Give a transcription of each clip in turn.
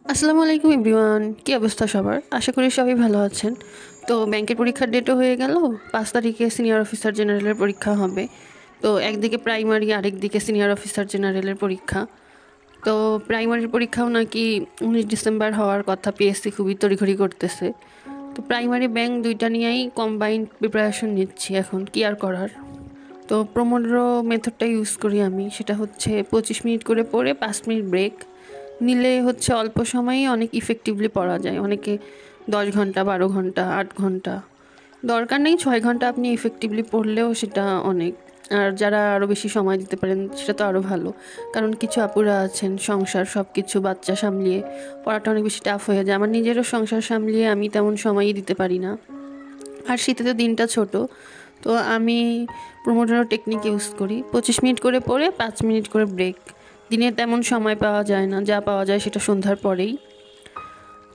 আসসালামু আলাইকুম এভরিওয়ান, কী অবস্থা সবার? আশা করি সবাই ভালো আছেন। তো ব্যাংকের পরীক্ষার ডেটও হয়ে গেল। 5 তারিখে সিনিয়র অফিসার জেনারেলের পরীক্ষা হবে। তো একদিকে প্রাইমারি, আরেকদিকে সিনিয়র অফিসার জেনারেলের পরীক্ষা। তো প্রাইমারির পরীক্ষাও নাকি 19 ডিসেম্বর হওয়ার কথা, পিএসসি খুবই তড়িঘড়ি করতেছে। তো প্রাইমারি ব্যাংক দুইটা নিয়েই কম্বাইন্ড প্রিপারেশন নিচ্ছি এখন, কি আর করার। তো প্রোমোডোরো মেথডটা ইউজ করি আমি, সেটা হচ্ছে 25 মিনিট করে পড়ে 5 মিনিট ব্রেক নিলে হচ্ছে অল্প সময়েই অনেক ইফেক্টিভলি পড়া যায়। অনেকে 10 ঘন্টা, 12 ঘন্টা, 8 ঘন্টা, দরকার নেই 6 ঘন্টা আপনি ইফেক্টিভলি পড়লেও সেটা অনেক। আর যারা আরও বেশি সময় দিতে পারেন সেটা তো আরও ভালো, কারণ কিছু আপুরা আছেন সংসার সব কিছু বাচ্চা সামলিয়ে পড়াটা অনেক বেশি টাফ হয়ে যায়। আমার নিজেরও সংসার সামলিয়ে আমি তেমন সময়ই দিতে পারি না, আর শীতে তো দিনটা ছোট। তো আমি প্রোমোডোরো টেকনিক ইউজ করি, 25 মিনিট করে পড়ে 5 মিনিট করে ব্রেক। দিনে তেমন সময় পাওয়া যায় না, যা পাওয়া যায় সেটা সন্ধ্যার পরেই।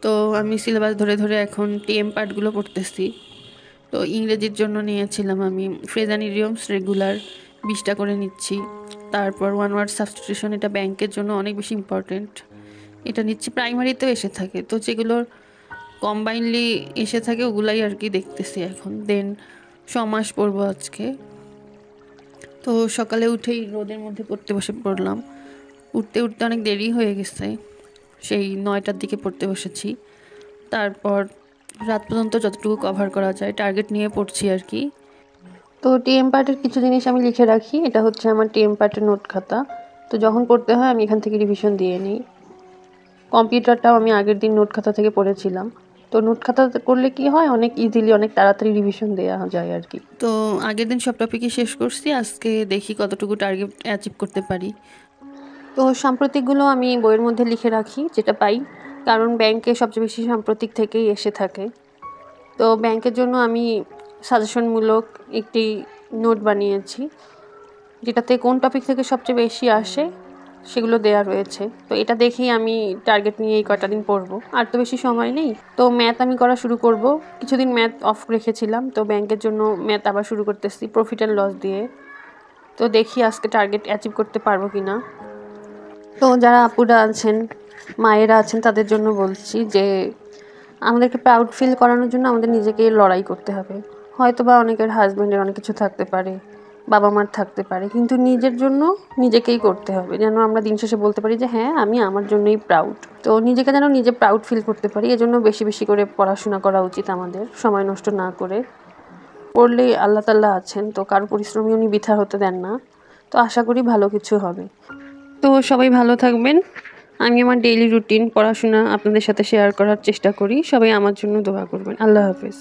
তো আমি সিলেবাস ধরে ধরে এখন টিএম পার্টগুলো পড়তেছি। তো ইংরেজির জন্য নিয়েছিলাম আমি ফ্রেজ অ্যান্ড ইডিয়মস রেগুলার 20টা করে নিচ্ছি। তারপর ওয়ান ওয়ার্ড সাবস্টিটিউশন, এটা ব্যাংকের জন্য অনেক বেশি ইম্পর্টেন্ট, এটা নিচ্ছি। প্রাইমারিতেও এসে থাকে, তো যেগুলোর কম্বাইনলি এসে থাকে ওগুলাই আর কি দেখতেছি এখন। দেন সমাস পড়বো আজকে। তো সকালে উঠেই রোদের মধ্যে পড়তে বসে পড়লাম। উঠতে উঠতে অনেক দেরি হয়ে গেছে, সেই 9টার দিকে পড়তে বসেছি। তারপর রাত পর্যন্ত যতটুকু কভার করা যায় টার্গেট নিয়ে পড়ছি আর কি। তো টিএম পার্টের কিছু জিনিস আমি লিখে রাখি, এটা হচ্ছে আমার টিএম পার্টের নোট খাতা। তো যখন পড়তে হয় আমি এখান থেকে রিভিশন দিয়ে নিই। কম্পিউটারটাও আমি আগের দিন নোট খাতা থেকে পড়েছিলাম। তো নোট খাতা করলে কি হয়, অনেক ইজিলি অনেক তাড়াতাড়ি রিভিশন দেওয়া যায় আর কি। তো আগের দিন সব টপিকই শেষ করছি, আজকে দেখি কতটুকু টার্গেট অ্যাচিভ করতে পারি। তো সাম্প্রতিকগুলো আমি বইয়ের মধ্যে লিখে রাখি যেটা পাই, কারণ ব্যাংকে সবচেয়ে বেশি সাম্প্রতিক থেকেই এসে থাকে। তো ব্যাংকের জন্য আমি সাজেশনমূলক একটি নোট বানিয়েছি, যেটাতে কোন টপিক থেকে সবচেয়ে বেশি আসে সেগুলো দেয়া রয়েছে। তো এটা দেখেই আমি টার্গেট নিয়ে এই কয়টা দিন পড়বো, আর তো বেশি সময় নেই। তো ম্যাথ আমি করা শুরু করব, কিছুদিন ম্যাথ অফ রেখেছিলাম, তো ব্যাংকের জন্য ম্যাথ আবার শুরু করতেছি প্রফিট অ্যান্ড লস দিয়ে। তো দেখি আজকে টার্গেট অ্যাচিভ করতে পারবো কি না। তো যারা আপুরা আছেন, মায়েরা আছেন, তাদের জন্য বলছি যে আমাদেরকে প্রাউড ফিল করানোর জন্য আমাদের নিজেকেই লড়াই করতে হবে। হয়তো বা অনেকের হাজব্যান্ডের অনেক কিছু থাকতে পারে, বাবা মার থাকতে পারে, কিন্তু নিজের জন্য নিজেকেই করতে হবে, যেন আমরা দিন শেষে বলতে পারি যে হ্যাঁ আমি আমার জন্যই প্রাউড। তো নিজেকে যেন নিজে প্রাউড ফিল করতে পারি, এজন্য বেশি বেশি করে পড়াশোনা করা উচিত আমাদের, সময় নষ্ট না করে। পড়লেই আল্লাহ তাআলা আছেন, তো কারো পরিশ্রমী উনি বৃথা হতে দেন না। তো আশা করি ভালো কিছু হবে। তো সবাই ভালো থাকবেন। আমি আমার ডেইলি রুটিন পড়াশোনা আপনাদের সাথে শেয়ার করার চেষ্টা করি। সবাই আমার জন্য দোয়া করবেন। আল্লাহ হাফেজ।